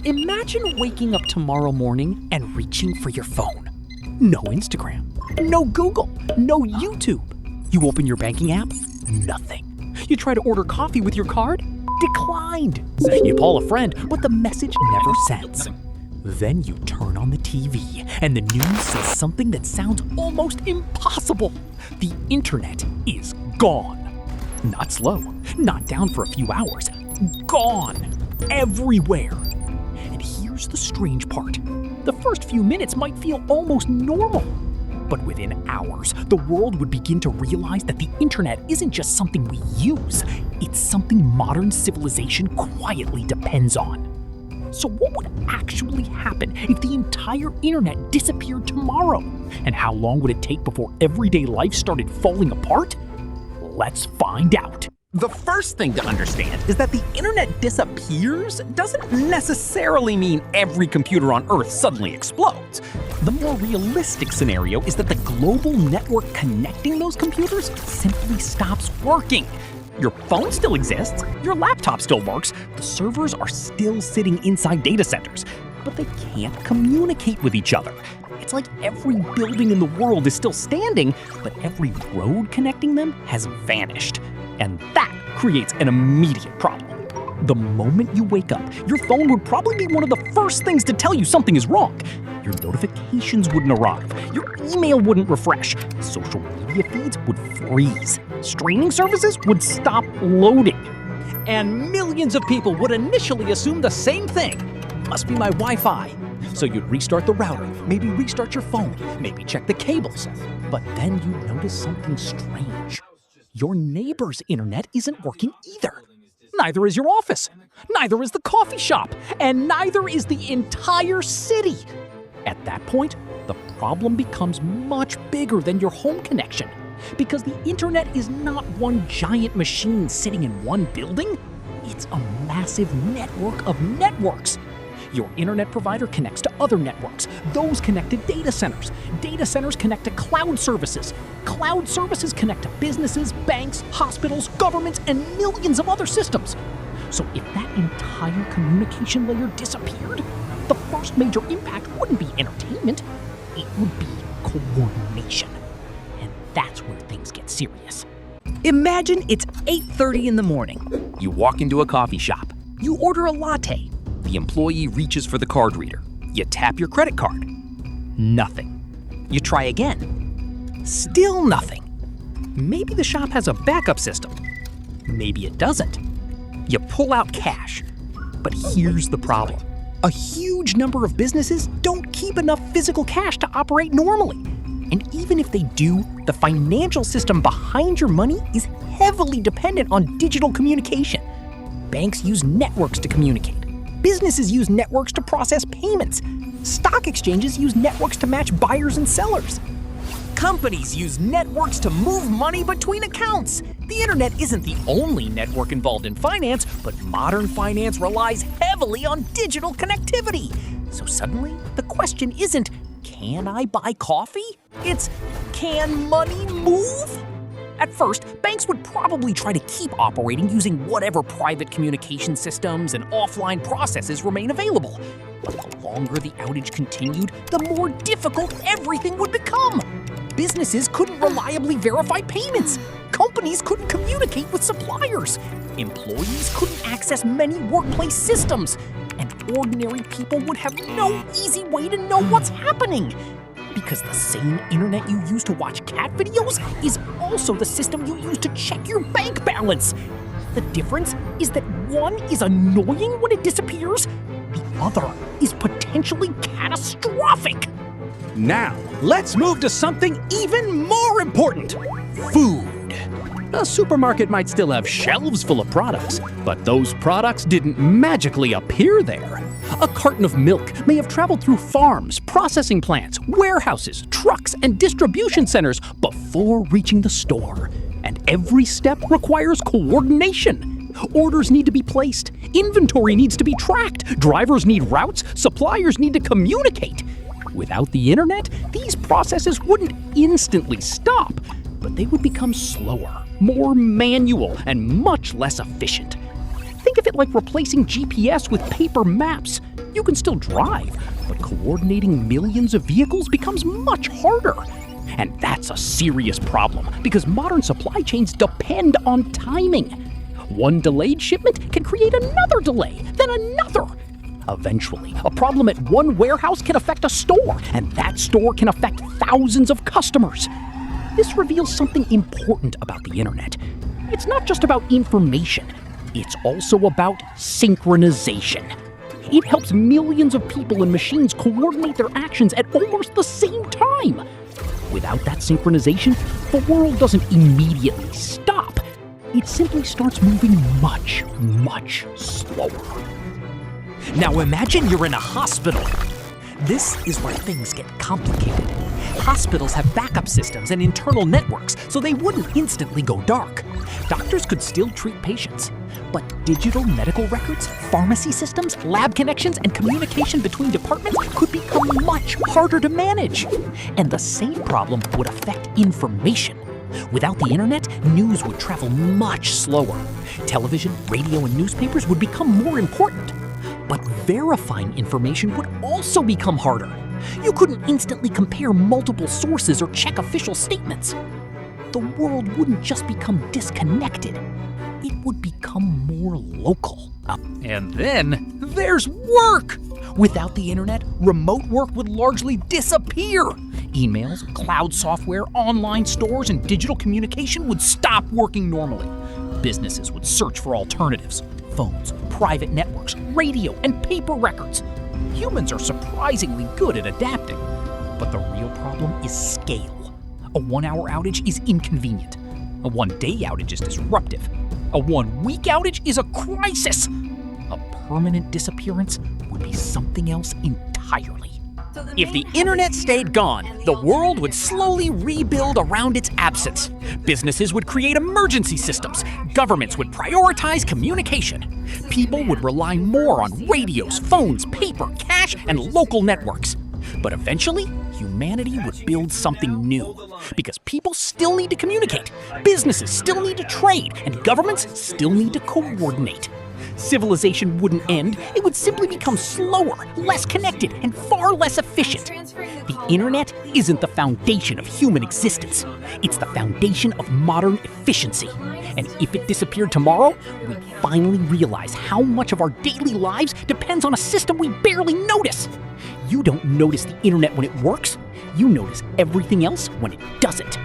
Imagine waking up tomorrow morning and reaching for your phone. No Instagram, no Google, no YouTube. You open your banking app, nothing. You try to order coffee with your card, declined. You call a friend, but the message never sends. Then you turn on the TV, and the news says something that sounds almost impossible. The internet is gone. Not slow, not down for a few hours. Gone. Everywhere. And here's the strange part. The first few minutes might feel almost normal. But within hours, the world would begin to realize that the internet isn't just something we use. It's something modern civilization quietly depends on. So what would actually happen if the entire internet disappeared tomorrow? And how long would it take before everyday life started falling apart? Let's find out. The first thing to understand is that the internet disappears doesn't necessarily mean every computer on Earth suddenly explodes. The more realistic scenario is that the global network connecting those computers simply stops working. Your phone still exists, your laptop still works, the servers are still sitting inside data centers, but they can't communicate with each other. It's like every building in the world is still standing, but every road connecting them has vanished. And that creates an immediate problem. The moment you wake up, your phone would probably be one of the first things to tell you something is wrong. Your notifications wouldn't arrive, your email wouldn't refresh, social media feeds would freeze, streaming services would stop loading. And millions of people would initially assume the same thing. Must be my Wi-Fi. So you'd restart the router, maybe restart your phone, maybe check the cables. But then you notice something strange. Your neighbor's internet isn't working either. Neither is your office, neither is the coffee shop, and neither is the entire city. At that point, the problem becomes much bigger than your home connection, because the internet is not one giant machine sitting in one building. It's a massive network of networks. Your internet provider connects to other networks. Those connect to data centers. Data centers connect to cloud services. Cloud services connect to businesses, banks, hospitals, governments, and millions of other systems. So if that entire communication layer disappeared, the first major impact wouldn't be entertainment, it would be coordination. And that's where things get serious. Imagine it's 8:30 in the morning. You walk into a coffee shop. You order a latte. The employee reaches for the card reader. You tap your credit card. Nothing. You try again. Still nothing. Maybe the shop has a backup system. Maybe it doesn't. You pull out cash. But here's the problem. A huge number of businesses don't keep enough physical cash to operate normally. And even if they do, the financial system behind your money is heavily dependent on digital communication. Banks use networks to communicate. Businesses use networks to process payments. Stock exchanges use networks to match buyers and sellers. Companies use networks to move money between accounts. The internet isn't the only network involved in finance, but modern finance relies heavily on digital connectivity. So suddenly, the question isn't, can I buy coffee? It's, can money move? At first, banks would probably try to keep operating using whatever private communication systems and offline processes remain available. But the longer the outage continued, the more difficult everything would become. Businesses couldn't reliably verify payments. Companies couldn't communicate with suppliers. Employees couldn't access many workplace systems. And ordinary people would have no easy way to know what's happening. Because the same internet you use to watch cat videos is also the system you use to check your bank balance. The difference is that one is annoying when it disappears, the other is potentially catastrophic. Now, let's move to something even more important. Food. A supermarket might still have shelves full of products, but those products didn't magically appear there. A carton of milk may have traveled through farms, processing plants, warehouses, trucks, and distribution centers before reaching the store. And every step requires coordination. Orders need to be placed, inventory needs to be tracked, drivers need routes, suppliers need to communicate. Without the internet, these processes wouldn't instantly stop, but they would become slower, more manual, and much less efficient. Think of it like replacing GPS with paper maps. You can still drive, but coordinating millions of vehicles becomes much harder. And that's a serious problem because modern supply chains depend on timing. One delayed shipment can create another delay, then another. Eventually, a problem at one warehouse can affect a store, and that store can affect thousands of customers. This reveals something important about the internet. It's not just about information, it's also about synchronization. It helps millions of people and machines coordinate their actions at almost the same time. Without that synchronization, the world doesn't immediately stop. It simply starts moving much, much slower. Now imagine you're in a hospital. This is where things get complicated. Hospitals have backup systems and internal networks, so they wouldn't instantly go dark. Doctors could still treat patients, but digital medical records, pharmacy systems, lab connections, and communication between departments could become much harder to manage. And the same problem would affect information. Without the internet, news would travel much slower. Television, radio, and newspapers would become more important. But verifying information would also become harder. You couldn't instantly compare multiple sources or check official statements. The world wouldn't just become disconnected, it would become more local. And then there's work! Without the internet, remote work would largely disappear. Emails, cloud software, online stores, and digital communication would stop working normally. Businesses would search for alternatives. Phones, private networks, radio, and paper records. Humans are surprisingly good at adapting. But the real problem is scale. A 1-hour outage is inconvenient. A 1-day outage is disruptive. A 1-week outage is a crisis. A permanent disappearance would be something else entirely. If the internet stayed gone, the world would slowly rebuild around its absence. Businesses would create emergency systems. Governments would prioritize communication. People would rely more on radios, phones, paper, cash, and local networks. But eventually, humanity would build something new. Because people still need to communicate, businesses still need to trade, and governments still need to coordinate. Civilization wouldn't end, it would simply become slower, less connected, and far less efficient. The internet isn't the foundation of human existence. It's the foundation of modern efficiency. And if it disappeared tomorrow, we'd finally realize how much of our daily lives depends on a system we barely notice. You don't notice the internet when it works, you notice everything else when it doesn't.